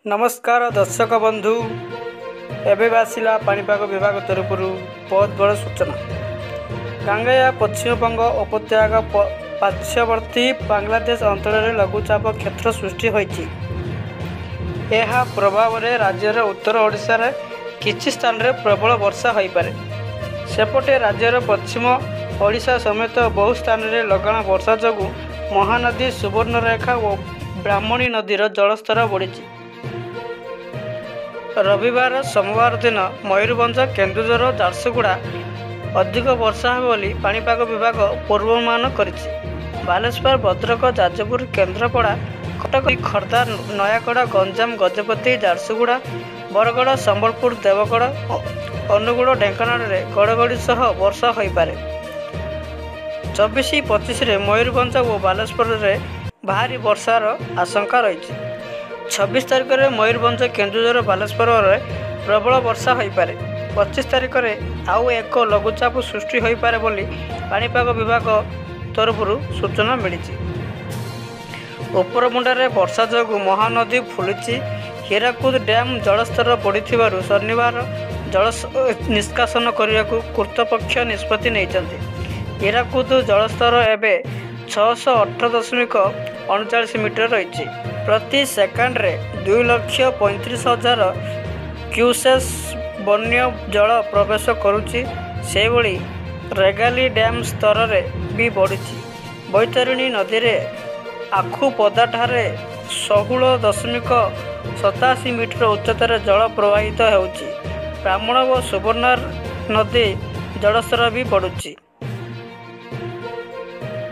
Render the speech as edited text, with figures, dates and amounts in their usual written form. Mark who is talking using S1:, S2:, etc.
S1: नमस्कार दर्शक बंधु एवं आसला पाणीपाग विभाग तरफ बहुत बड़ सूचना। गांगेय पश्चिम बंग उपत्यका पार्श्ववर्ती बांग्लादेश अंचल लघुचाप क्षेत्र सृष्टि होइछि। यह प्रभाव में राज्यर उत्तर ओडिशा रे किछि स्थान रे प्रबल वर्षा हो पारे। सेपटे राज्यर पश्चिम ओडिशा समेत बहु स्थान रे लगाण वर्षा जोगु महानदी सुवर्णरेखा और ब्राह्मणी नदीर जलस्तर बढ़ी। रविवार सोमवार दिन मयूरभंज केन्दुझर झारसुगुड़ा अधिक वर्षा हो बोली पाणीपाग विभाग पूर्वानुमान करिछि। बालेश्वर भद्रक जाजपुर केन्द्रापड़ा कटक खर्दा नयागढ़ गंजाम गजपति झारसुगुड़ा बरगड़ संबलपुर देवगढ़ अनुगुड़ ढेंकानाल घड़घड़ी सह वर्षा हो पारे। 24-25 मयूरभंज और बालेश्वर में भारी वर्षार आशंका रही। 26 तारिख में मयूरभंज केन्दुझर बालेश्वर में प्रबल वर्षा हो पारे। 25 तारिख में आउ एक लघुचाप सृष्टि हो पारे बोली पाणीपाग विभाग तरफ सूचना मिली। उपरमुंडारे वर्षा जोगु महानदी फुली हीराकुद डैम जलस्तर बढ़ी शनिवार जल निष्कासन करने को कर्तृपक्ष निष्पत्ति नहीं। हीराकुद जलस्तर एवं 618.39 मीटर रही। प्रति सेकेंड रे 2,35,000 क्यूसेस बन्य जल प्रवेश करुच्ची। से भली रेगाली डैम स्तर रे भी बढ़ी। बैतरणी नदी रे आखुपदाठारे 16.87 मीटर उच्चतार जल प्रवाहित होउची। ब्राह्मण और सुवर्णर नदी जलस्तर भी बढ़ुची।